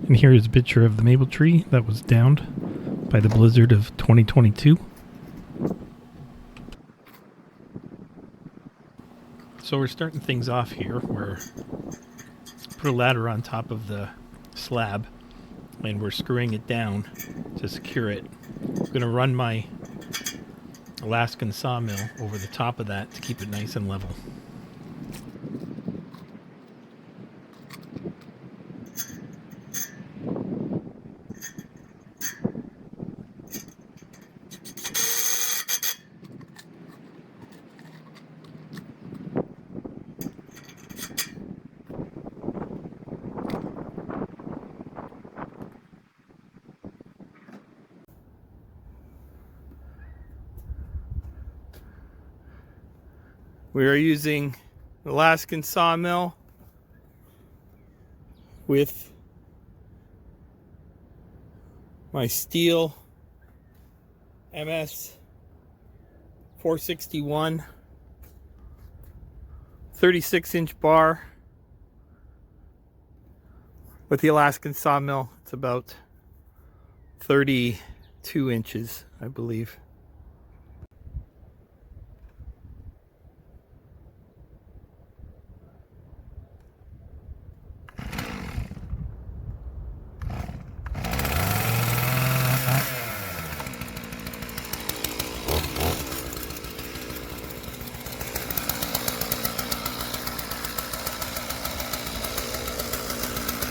And here is a picture of the maple tree that was downed by the blizzard of 2022. So we're starting things off here. We're put a ladder on top of the slab and we're screwing it down to secure it. I'm going to run my Alaskan sawmill over the top of that to keep it nice and level. We are using the Alaskan sawmill with my Stihl MS 461 36-inch bar. With the Alaskan sawmill, it's about 32 inches, I believe.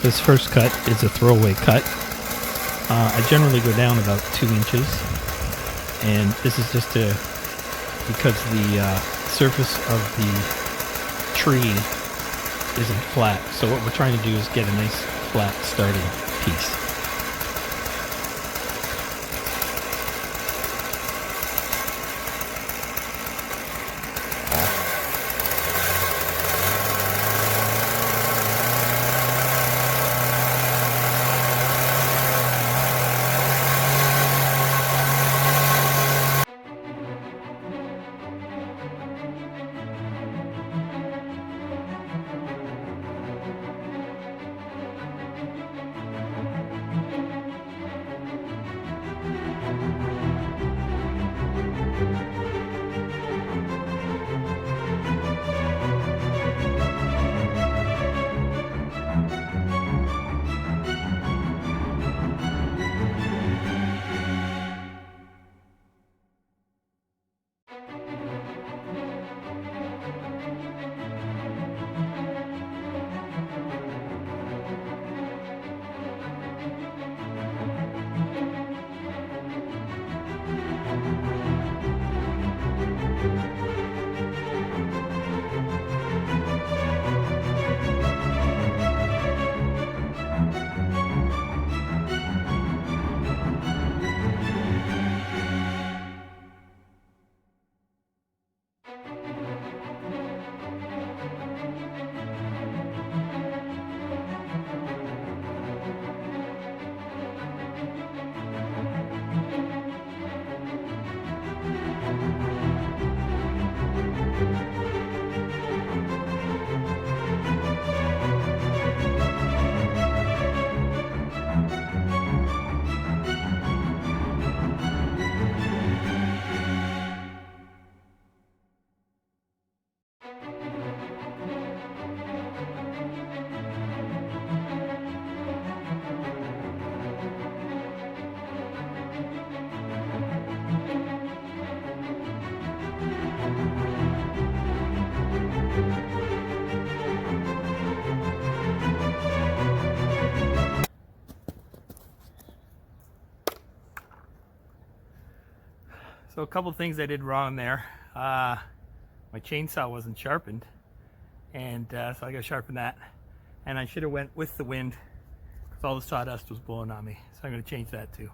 This first cut is a throwaway cut. I generally go down about 2 inches, and this is just because the surface of the tree isn't flat. So what we're trying to do is get a nice flat starting piece. So a couple things I did wrong there. My chainsaw wasn't sharpened, and so I got to sharpen that. And I should have went with the wind because all the sawdust was blowing on me. So I'm going to change that too.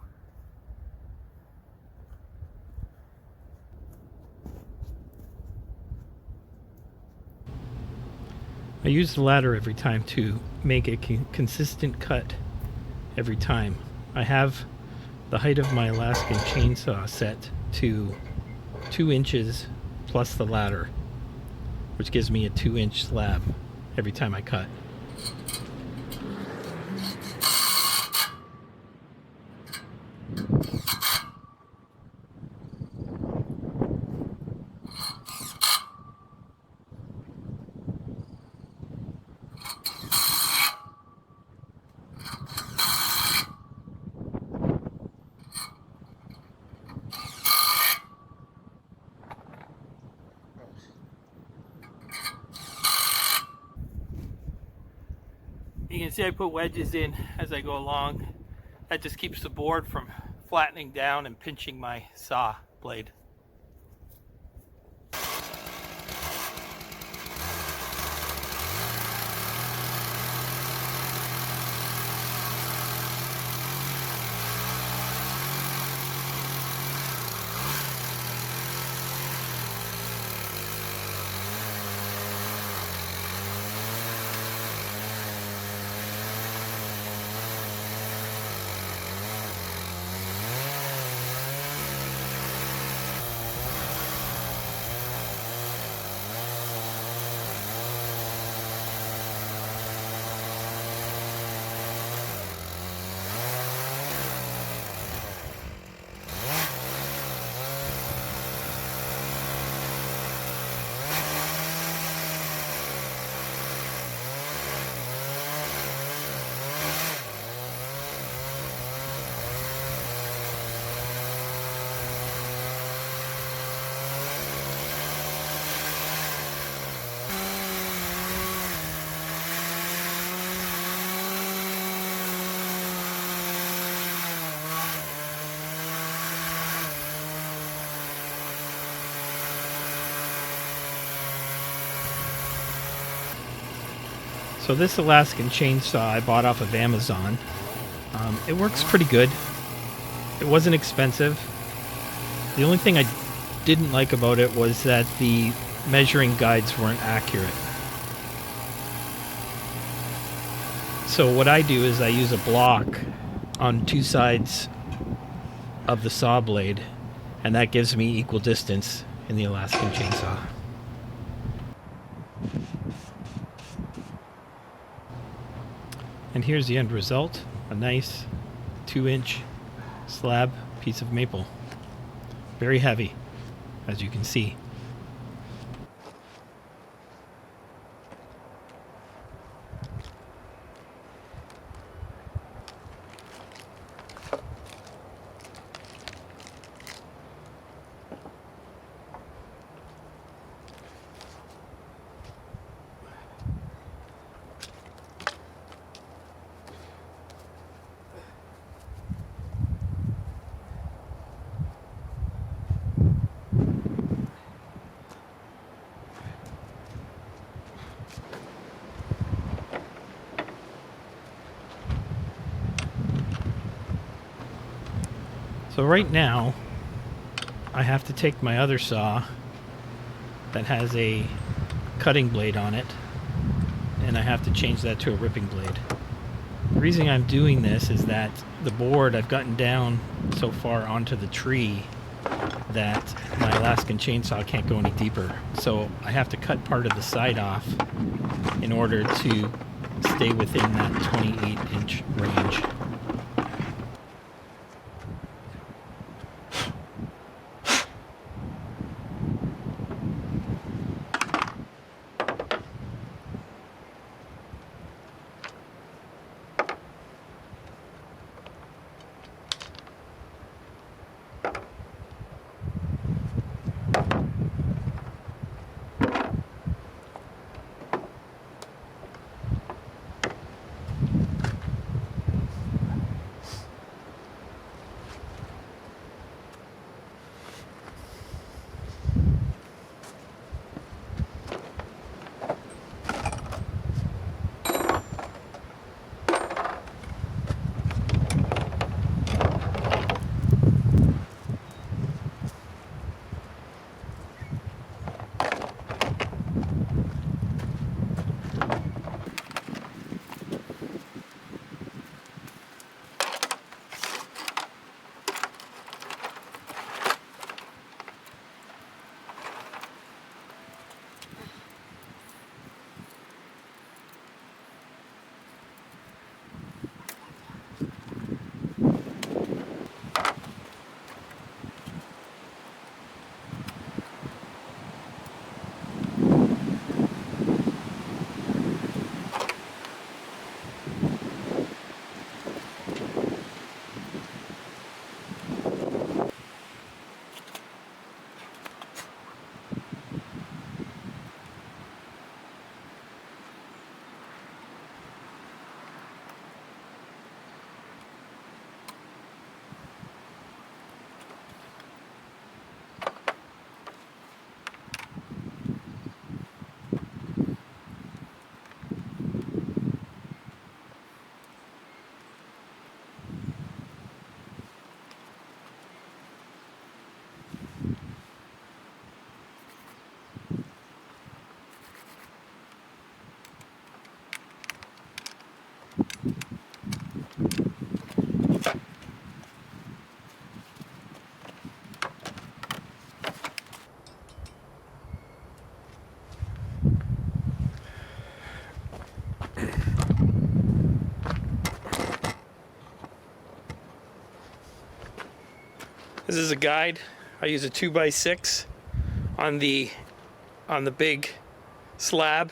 I use the ladder every time to make a consistent cut every time. I have the height of my Alaskan chainsaw set to 2 inches plus the ladder, which gives me a 2-inch slab every time I cut. You can see I put wedges in as I go along. That just keeps the board from flattening down and pinching my saw blade. So this Alaskan chainsaw I bought off of Amazon. It works pretty good. It wasn't expensive. The only thing I didn't like about it was that the measuring guides weren't accurate. So what I do is I use a block on two sides of the saw blade, and that gives me equal distance in the Alaskan chainsaw. And here's the end result, a nice 2-inch slab piece of maple. Very heavy, as you can see. So right now, I have to take my other saw that has a cutting blade on it, and I have to change that to a ripping blade. The reason I'm doing this is that the board, I've gotten down so far onto the tree that my Alaskan chainsaw can't go any deeper. So I have to cut part of the side off in order to stay within that 28-inch range. This is a guide. I use a 2x6 on the big slab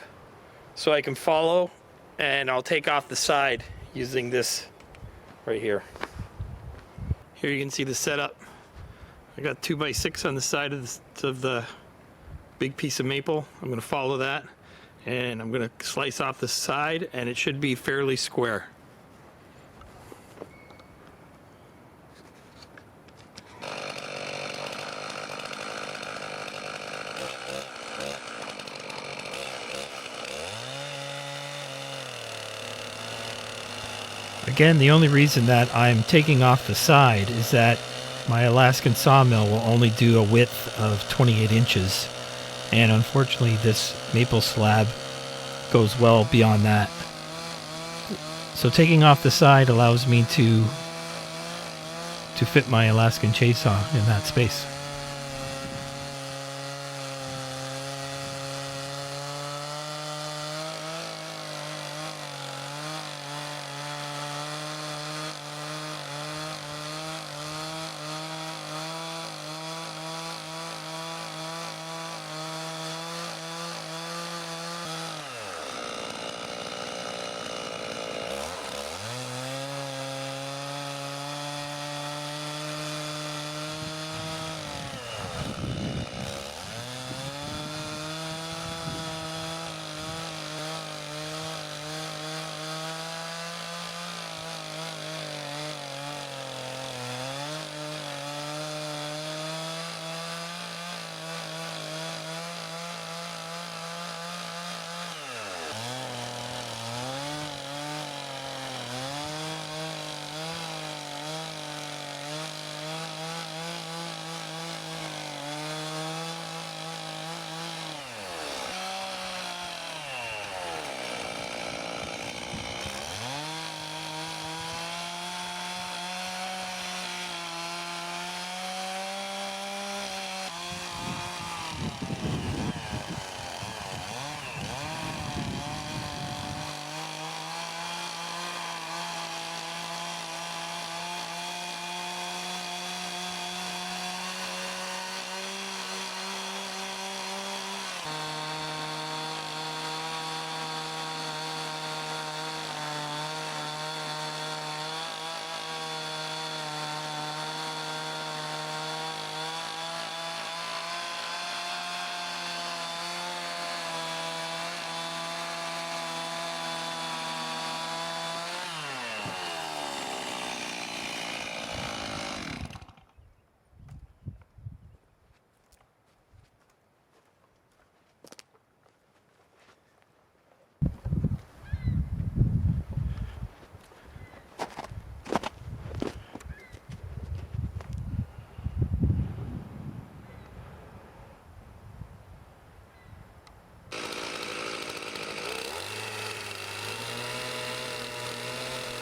so I can follow, and I'll take off the side using this right here. Here you can see the setup. I got 2x6 on the side of the big piece of maple. I'm going to follow that, and I'm going to slice off the side, and it should be fairly square. Again, the only reason that I'm taking off the side is that my Alaskan sawmill will only do a width of 28 inches. And unfortunately, this maple slab goes well beyond that. So taking off the side allows me to fit my Alaskan chainsaw in that space.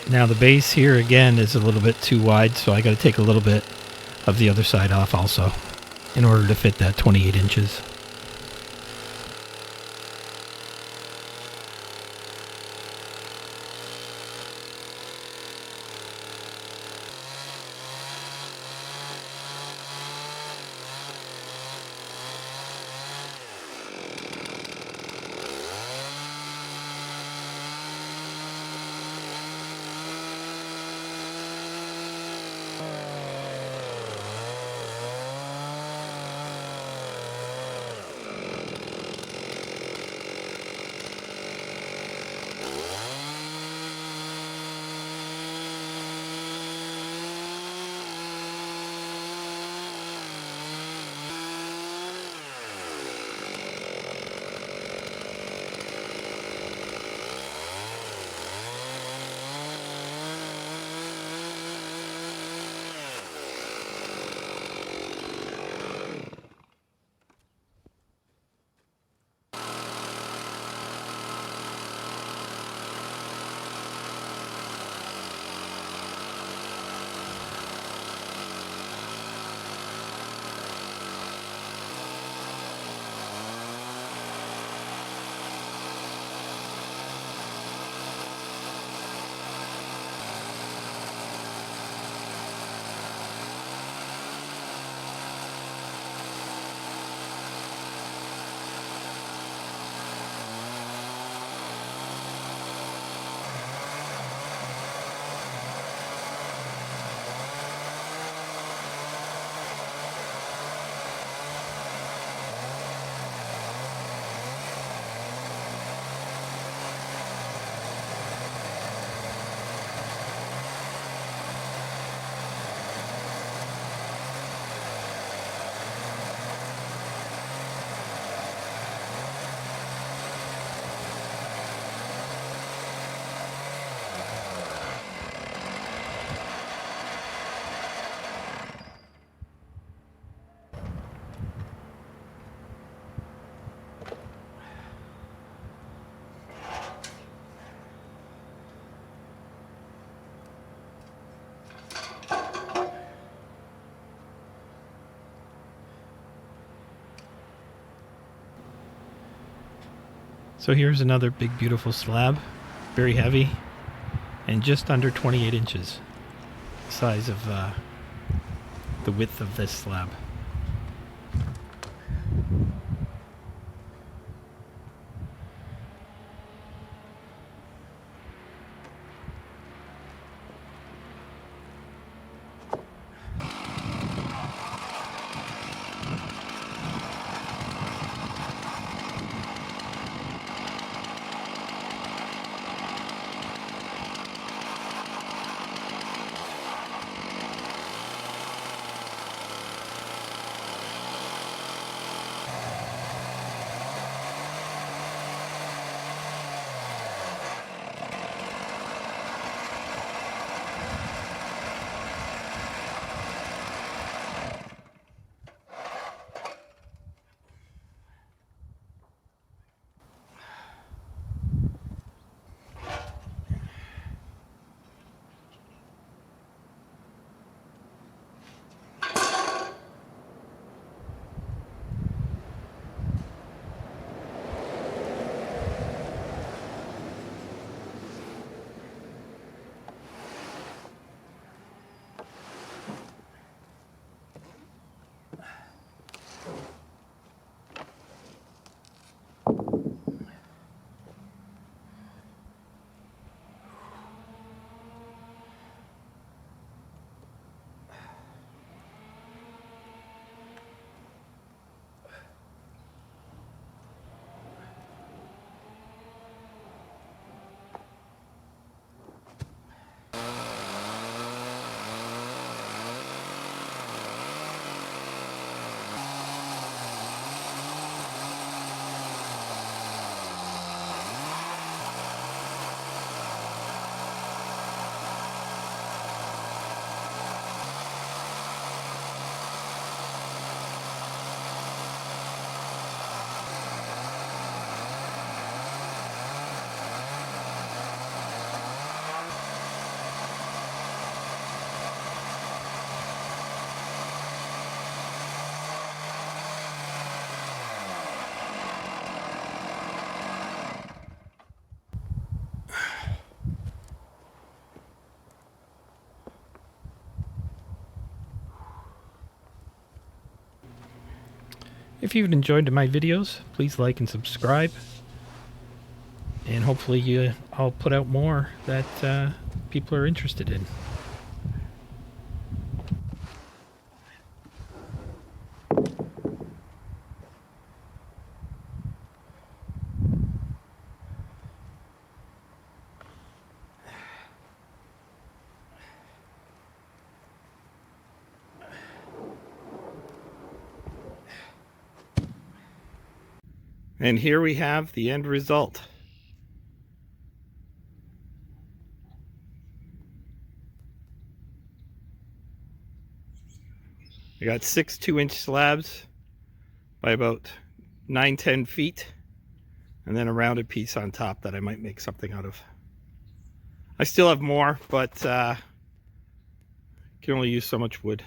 Now the base here again is a little bit too wide, so I got to take a little bit of the other side off also in order to fit that 28 inches. So here's another big beautiful slab, very heavy, and just under 28 inches, the size of the width of this slab. If you've enjoyed my videos, please like and subscribe. And hopefully I'll put out more that people are interested in. And here we have the end result. I got 6 2-inch slabs by about 9-10 feet, and then a rounded piece on top that I might make something out of. I still have more, but can only use so much wood.